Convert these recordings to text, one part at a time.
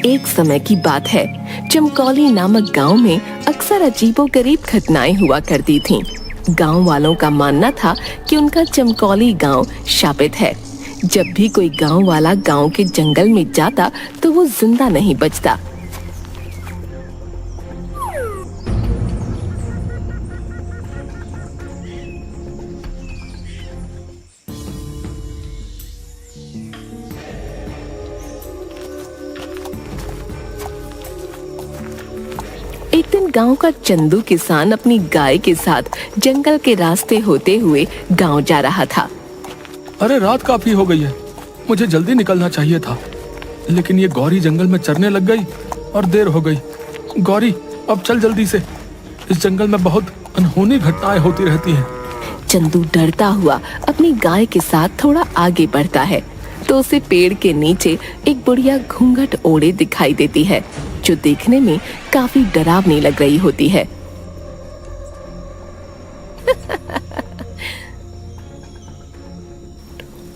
एक समय की बात है, चमकौली नामक गांव में अक्सर अजीबोगरीब घटनाएं हुआ करती थीं। गांव वालों का मानना था कि उनका चमकौली गांव शापित है। जब भी कोई गांव वाला गांव के जंगल में जाता तो वो जिंदा नहीं बचता। एक दिन गांव का चंदू किसान अपनी गाय के साथ जंगल के रास्ते होते हुए गांव जा रहा था। अरे रात काफी हो गई है, मुझे जल्दी निकलना चाहिए था, लेकिन ये गौरी जंगल में चरने लग गई और देर हो गई। गौरी, अब चल जल्दी से, इस जंगल में बहुत अनहोनी घटनाएं होती रहती हैं। चंदू डरता हुआ अपनी गाय के साथ थोड़ा आगे बढ़ता है तो उसे पेड़ के नीचे एक बुढ़िया घूंघट ओढ़े दिखाई देती है, जो देखने में काफी डरावनी लग रही होती है।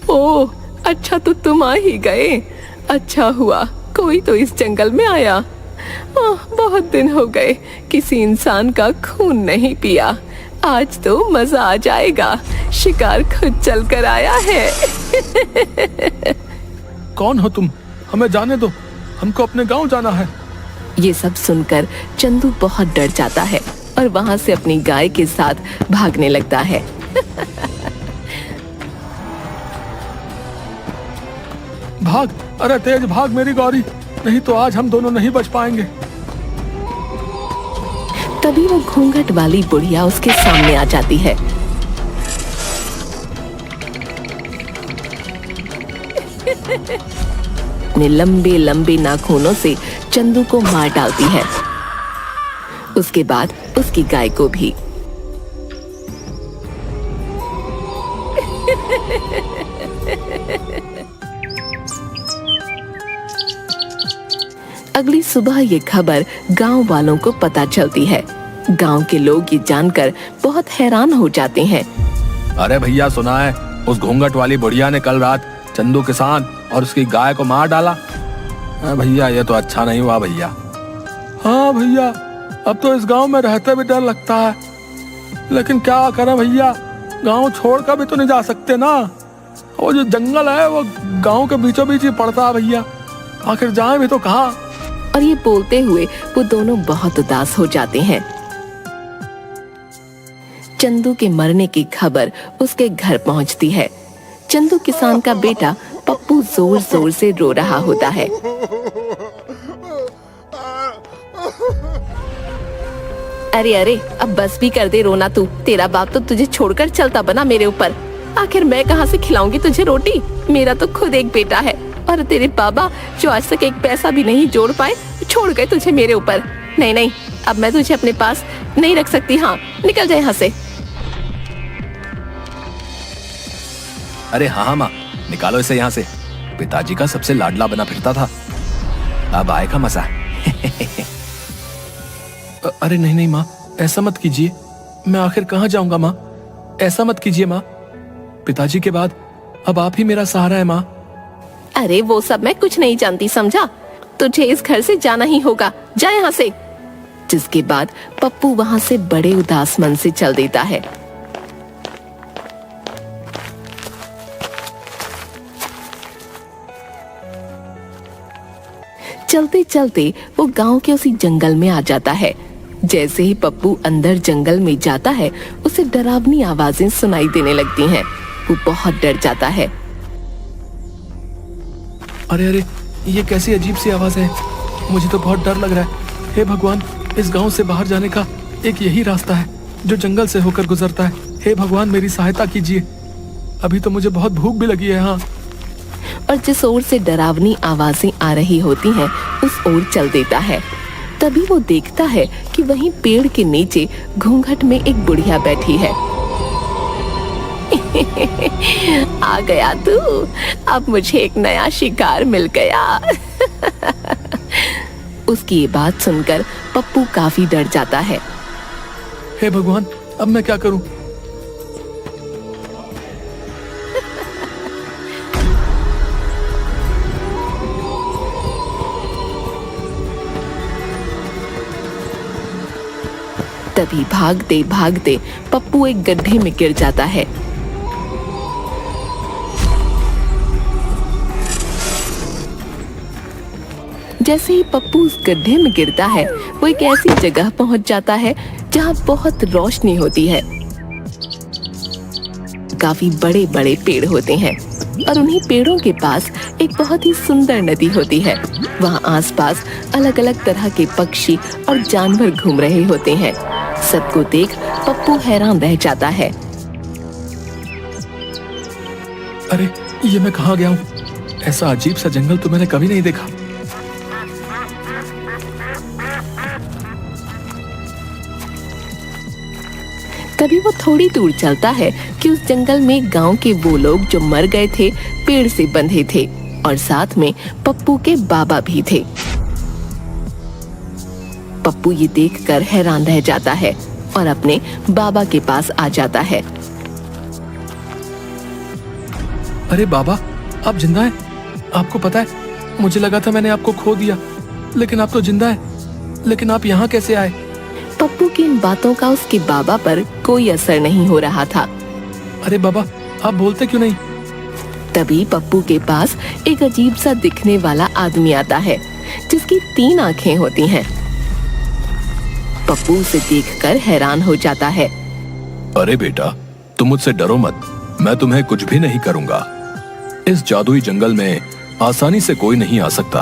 ओह, अच्छा तो तुम आ ही गए। अच्छा हुआ कोई तो इस जंगल में आया। बहुत दिन हो गए किसी इंसान का खून नहीं पिया। आज तो मजा आ जाएगा, शिकार खुद चल कर आया है। कौन हो तुम? हमें जाने दो, हमको अपने गांव जाना है। ये सब सुनकर चंदू बहुत डर जाता है और वहाँ से अपनी गाय के साथ भागने लगता है। भाग, अरे तेज भाग मेरी गौरी, नहीं तो आज हम दोनों नहीं बच पाएंगे। तभी वो घूंघट वाली बुढ़िया उसके सामने आ जाती है। अपने लंबे लंबे नाखूनों से चंदू को मार डालती है, उसके बाद उसकी गाय को भी। अगली सुबह ये खबर गांव वालों को पता चलती है। गांव के लोग ये जानकर बहुत हैरान हो जाते हैं। अरे भैया सुना है, उस घूंघट वाली बुढ़िया ने कल रात चंदू किसान और उसकी गाय को मार डाला। भैया ये तो अच्छा नहीं हुआ भैया। हाँ भैया, अब तो इस गांव में रहते भी डर लगता है, लेकिन क्या करें भैया, गांव छोड़कर भी तो नहीं जा सकते ना। वो जो जंगल है वो गांव के बीचों बीच ही पड़ता है भैया, आखिर जाए भी तो कहाँ। और ये बोलते हुए वो दोनों बहुत उदास हो जाते हैं। चंदू के मरने की खबर उसके घर पहुंचती है। चंदू किसान का बेटा पप्पू जोर जोर से रो रहा होता है। अरे अरे, अब बस भी कर दे रोना तू। तेरा बाप तो तुझे छोड़कर चलता बना मेरे ऊपर। आखिर मैं कहाँ से खिलाऊंगी तुझे रोटी? मेरा तो खुद एक बेटा है और तेरे बाबा जो आज तक एक पैसा भी नहीं जोड़ पाए छोड़ गए तुझे मेरे ऊपर। नहीं नहीं, अब मैं तुझे अपने पास नहीं रख सकती। हाँ, निकल जाए यहाँ से। अरे हाँ माँ, निकालो इसे यहाँ से। पिताजी का सबसे लाडला बना फिरता था, अब आएगा मजा। अरे नहीं नहीं माँ, ऐसा मत कीजिए, मैं आखिर कहाँ जाऊंगा माँ? ऐसा मत कीजिए माँ, पिताजी के बाद अब आप ही मेरा सहारा है माँ। अरे वो सब मैं कुछ नहीं जानती, समझा? तुझे इस घर से जाना ही होगा, जा यहाँ से। जिसके बाद पप्पू वहाँ से बड़े उदास मन से चल देता है। चलते चलते वो गांव के उसी जंगल में आ जाता है। जैसे ही पप्पू अंदर जंगल में जाता है, उसे डरावनी आवाजें सुनाई देने लगती हैं। वो बहुत डर जाता है। अरे अरे, ये कैसी अजीब सी आवाज है, मुझे तो बहुत डर लग रहा है। हे भगवान, इस गांव से बाहर जाने का एक यही रास्ता है जो जंगल से होकर गुजरता है। हे भगवान, मेरी सहायता कीजिए, अभी तो मुझे बहुत भूख भी लगी है। हाँ। और जिस ओर से डरावनी आवाजें आ रही होती हैं, उस ओर चल देता है। तभी वो देखता है कि वहीं पेड़ के नीचे घूंघट में एक बुढ़िया बैठी है। आ गया तू, अब मुझे एक नया शिकार मिल गया। उसकी ये बात सुनकर पप्पू काफी डर जाता है। हे भगवान, अब मैं क्या करूं? तभी भागते भागते पप्पू एक गड्ढे में गिर जाता है। जैसे ही पप्पू उस गड्ढे में गिरता है, वो एक ऐसी जगह पहुंच जाता है जहां बहुत रोशनी होती है। काफी बड़े बड़े पेड़ होते हैं और उन्हीं पेड़ों के पास एक बहुत ही सुंदर नदी होती है। वहां आसपास अलग अलग तरह के पक्षी और जानवर घूम रहे होते हैं। सबको देख पप्पू हैरान रह जाता है। अरे ये मैं कहाँ गया हूँ? ऐसा अजीब सा जंगल तो मैंने कभी नहीं देखा। तभी वो थोड़ी दूर चलता है कि उस जंगल में गांव के वो लोग जो मर गए थे पेड़ से बंधे थे और साथ में पप्पू के बाबा भी थे। पप्पू ये देखकर हैरान रह जाता है और अपने बाबा के पास आ जाता है। अरे बाबा, आप जिंदा हैं? आपको पता है, मुझे लगा था मैंने आपको खो दिया, लेकिन आप तो जिंदा हैं। लेकिन आप यहाँ कैसे आए? पप्पू की इन बातों का उसके बाबा पर कोई असर नहीं हो रहा था। अरे बाबा, आप बोलते क्यों नहीं? तभी पप्पू के पास एक अजीब सा दिखने वाला आदमी आता है जिसकी 3 आंखें होती हैं। पप्पू उसे देखकर हैरान हो जाता है। अरे बेटा, तुम मुझसे डरो मत, मैं तुम्हें कुछ भी नहीं करूंगा। इस जादुई जंगल में आसानी से कोई नहीं आ सकता।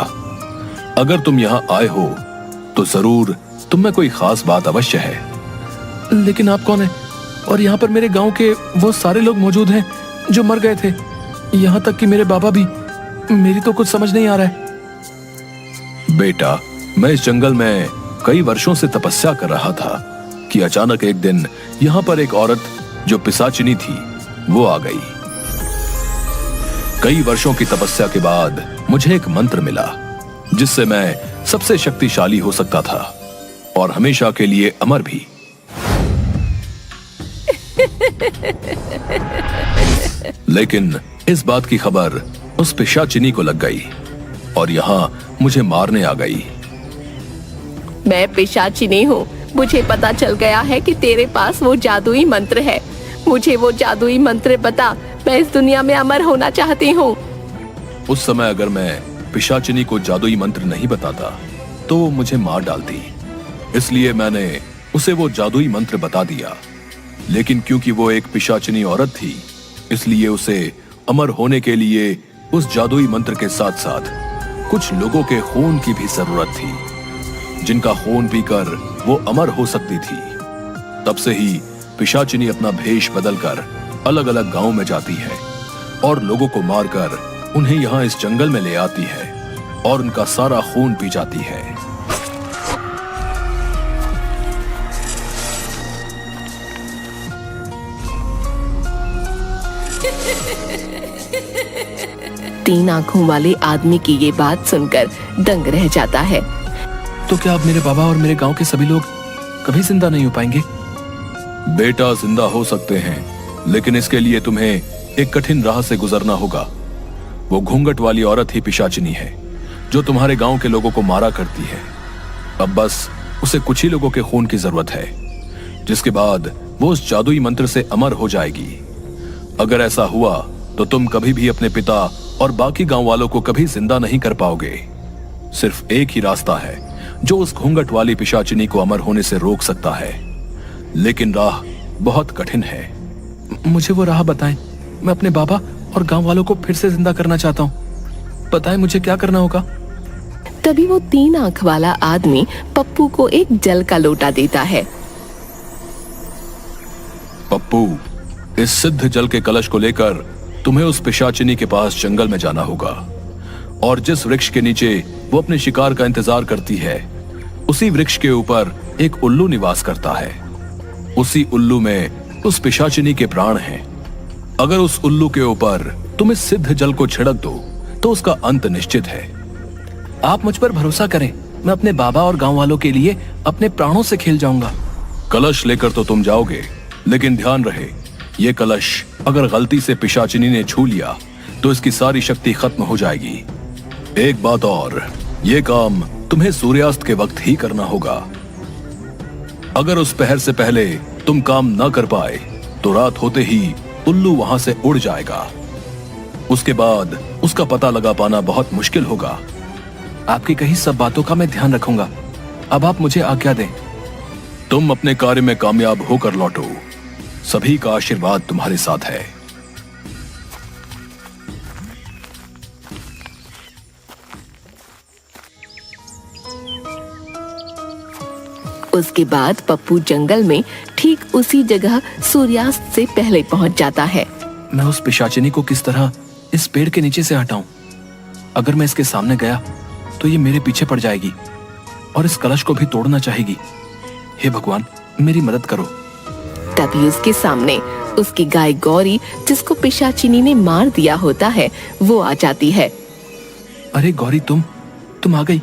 अगर तुम यहाँ आए हो तो जरूर तुम में कोई खास बात अवश्य है। लेकिन आप कौन हैं? और यहाँ पर मेरे गांव के वो सारे लोग मौजूद हैं जो मर गए थे, यहाँ तक कि मेरे बाबा भी। मेरी तो कुछ समझ नहीं आ रहा है। बेटा, मैं इस जंगल में कई वर्षों से तपस्या कर रहा था कि अचानक एक दिन यहाँ पर एक औरत जो पिशाचिनी थी वो आ गई। कई वर्षों की तपस्या के बाद मुझे एक मंत्र मिला जिससे मैं सबसे शक्तिशाली हो सकता था और हमेशा के लिए अमर भी। लेकिन इस बात की खबर उस पिशाचिनी को लग गई और यहाँ मुझे मारने आ गई। मैं पिशाचिनी हूँ। मुझे पता चल गया है कि तेरे पास वो जादुई मंत्र है। मुझे वो जादुई मंत्र बता। मैं इस दुनिया में अमर होना चाहती हूँ। उस समय अगर मैं पिशाचिनी को जादुई मंत्र नहीं बताता तो वो मुझे मार डालती, इसलिए मैंने उसे वो जादुई मंत्र बता दिया। लेकिन क्योंकि वो एक पिशाचिनी औरत थी, इसलिए उसे अमर होने के लिए उस जादुई मंत्र के साथ साथ कुछ लोगों के खून की भी जरूरत थी, जिनका खून पीकर वो अमर हो सकती थी। तब से ही पिशाचिनी अपना भेष बदलकर अलग अलग गांव में जाती है और लोगों को मारकर उन्हें यहाँ इस जंगल में ले आती है और उनका सारा खून पी जाती है। तीन आंखों वाले आदमी की ये बात सुनकर दंग रह जाता है। तो क्या अब मेरे बाबा और मेरे गांव के सभी लोग कभी जिंदा नहीं हो पाएंगे? बेटा, जिंदा हो सकते हैं, लेकिन इसके लिए तुम्हें एक कठिन राह से गुजरना होगा। वो घूंघट वाली औरत ही पिशाचिनी है जो तुम्हारे गांव के लोगों को मारा करती है। अब बस उसे कुछ ही लोगों के खून की जरूरत है, जिसके बाद वो उस जादुई मंत्र से अमर हो जाएगी। अगर ऐसा हुआ तो तुम कभी भी अपने पिता और बाकी गांव वालों को कभी जिंदा नहीं कर पाओगे। सिर्फ एक ही रास्ता है जो उस घूंघट वाली पिशाचिनी को अमर होने से रोक सकता है, लेकिन राह बहुत कठिन है। मुझे वो राह बताएं। मैं अपने बाबा और गांव वालों को फिर से जिंदा करना चाहता हूँ। बताएं मुझे क्या करना होगा। तभी वो 3 आंख वाला आदमी पप्पू को एक जल का लोटा देता है। पप्पू, इस सिद्ध जल के कलश को लेकर तुम्हें उस पिशाचिनी के पास जंगल में जाना होगा और जिस वृक्ष के नीचे वो अपने शिकार का इंतजार करती है, उसी वृक्ष के ऊपर एक उल्लू निवास करता है। उसी उल्लू में उस पिशाचिनी के प्राण हैं। अगर उस उल्लू के ऊपर तुम इस सिद्ध जल को छिड़क दो तो उसका अंत निश्चित है। आप मुझ पर भरोसा करें, मैं अपने बाबा और गांव वालों के लिए अपने प्राणों से खेल जाऊंगा। कलश लेकर तो तुम जाओगे, लेकिन ध्यान रहे, ये कलश अगर गलती से पिशाचिनी ने छू लिया तो इसकी सारी शक्ति खत्म हो जाएगी। एक बात और, ये काम तुम्हें सूर्यास्त के वक्त ही करना होगा। अगर उस पहर से पहले तुम काम न कर पाए तो रात होते ही उल्लू वहां से उड़ जाएगा। उसके बाद उसका पता लगा पाना बहुत मुश्किल होगा। आपकी कही सब बातों का मैं ध्यान रखूंगा। अब आप मुझे आज्ञा दें। तुम अपने कार्य में कामयाब होकर लौटो। सभी का आशीर्वाद तुम्हारे साथ है। उसके बाद पप्पू जंगल में ठीक उसी जगह सूर्यास्त से पहले पहुंच जाता है। मैं उस पिशाचिनी को किस तरह इस पेड़ के नीचे से हटाऊं? अगर मैं इसके सामने गया तो ये मेरे पीछे पड़ जाएगी और इस कलश को भी तोड़ना चाहेगी। हे भगवान, मेरी मदद करो। तभी उसके सामने उसकी गाय गौरी, जिसको पिशाचिनी ने मार दिया होता है, वो आ जाती है। अरे गौरी, तुम आ गई।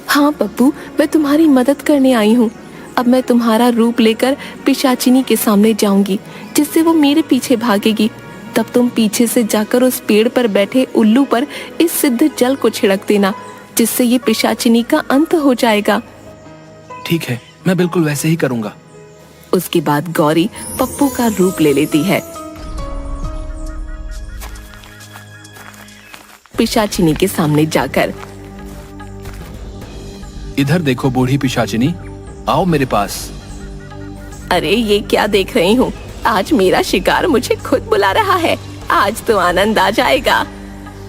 हाँ पप्पू, मैं तुम्हारी मदद करने आई हूँ। अब मैं तुम्हारा रूप लेकर पिशाचिनी के सामने जाऊंगी, जिससे वो मेरे पीछे भागेगी। तब तुम पीछे से जाकर उस पेड़ पर बैठे उल्लू पर इस सिद्ध जल को छिड़क देना, जिससे ये पिशाचिनी का अंत हो जाएगा। ठीक है, मैं बिल्कुल वैसे ही करूंगा। उसके बाद गौरी पप्पू का रूप ले लेती है। पिशाचिनी के सामने जाकर, इधर देखो बूढ़ी पिशाचिनी, आओ मेरे पास। अरे ये क्या देख रही हूँ? आज मेरा शिकार मुझे खुद बुला रहा है। आज तो आनंद आ जाएगा।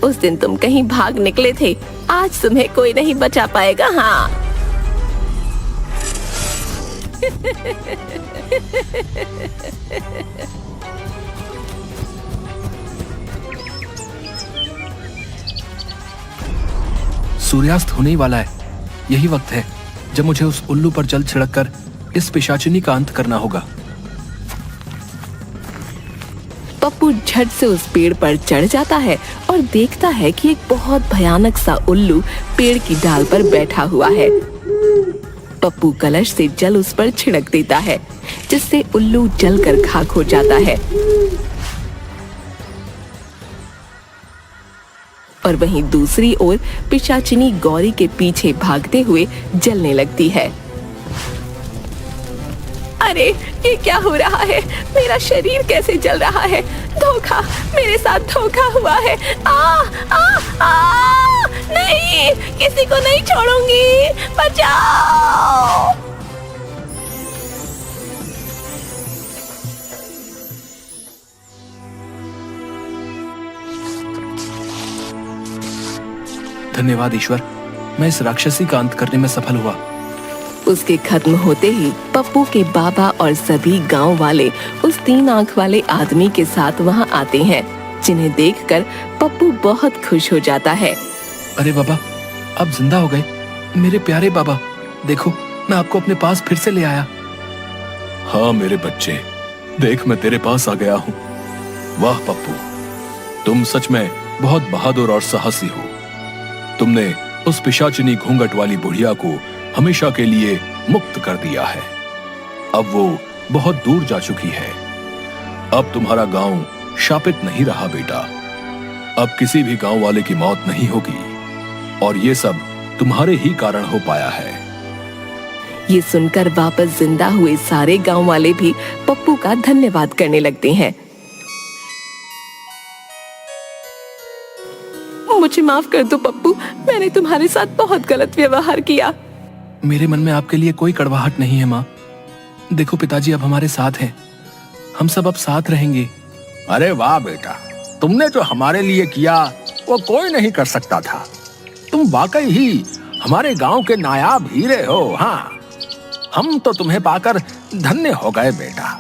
उस दिन तुम कहीं भाग निकले थे, आज तुम्हें कोई नहीं बचा पाएगा। हाँ सूर्यास्त होने ही वाला है। यही वक्त है जब मुझे उस उल्लू पर जल छिड़ककर इस पिशाचिनी का अंत करना होगा। पप्पू झट से उस पेड़ पर चढ़ जाता है और देखता है कि एक बहुत भयानक सा उल्लू पेड़ की डाल पर बैठा हुआ है। पप्पू कलश से जल उस पर छिड़क देता है, जिससे उल्लू जलकर खाक हो जाता है। और वहीं दूसरी ओर पिशाचिनी गौरी के पीछे भागते हुए जलने लगती है। अरे ये क्या हो रहा है? मेरा शरीर कैसे जल रहा है? धोखा, मेरे साथ धोखा हुआ है। नहीं, किसी को नहीं छोड़ूंगी। बचाओ। धन्यवाद ईश्वर, मैं इस राक्षसी का अंत करने में सफल हुआ। उसके खत्म होते ही पप्पू के बाबा और सभी गांव वाले उस 3 आंख वाले आदमी के साथ वहां आते हैं, जिन्हें देखकर पप्पू बहुत खुश हो जाता है। अरे बाबा, आप जिंदा हो गए। मेरे प्यारे बाबा, देखो मैं आपको अपने पास फिर से ले आया। हाँ मेरे बच्चे, देख मैं तेरे पास आ गया हूँ। वाह पप्पू, तुम सच में बहुत बहादुर और साहसी हो। तुमने उस पिशाचिनी घूंघट वाली बुढ़िया को हमेशा के लिए मुक्त कर दिया है। अब वो बहुत दूर जा चुकी है। अब तुम्हारा गांव शापित नहीं रहा बेटा। अब किसी भी गांव वाले की मौत नहीं होगी, और ये सब तुम्हारे ही कारण हो पाया है। ये सुनकर वापस जिंदा हुए सारे गांव वाले भी पप्पू का धन्यवाद करने लगते हैं। मुझे माफ कर दो पप्पू, मैंने तुम्हारे साथ बहुत गलत व्यवहार किया। मेरे मन में आपके लिए कोई कड़वाहट नहीं है माँ। देखो पिताजी अब हमारे साथ हैं। हम सब अब साथ रहेंगे। अरे वाह बेटा, तुमने जो हमारे लिए किया वो कोई नहीं कर सकता था। तुम वाकई ही हमारे गांव के नायाब हीरे हो। हाँ, हम तो तुम्हें पाकर धन्य हो गए बेटा।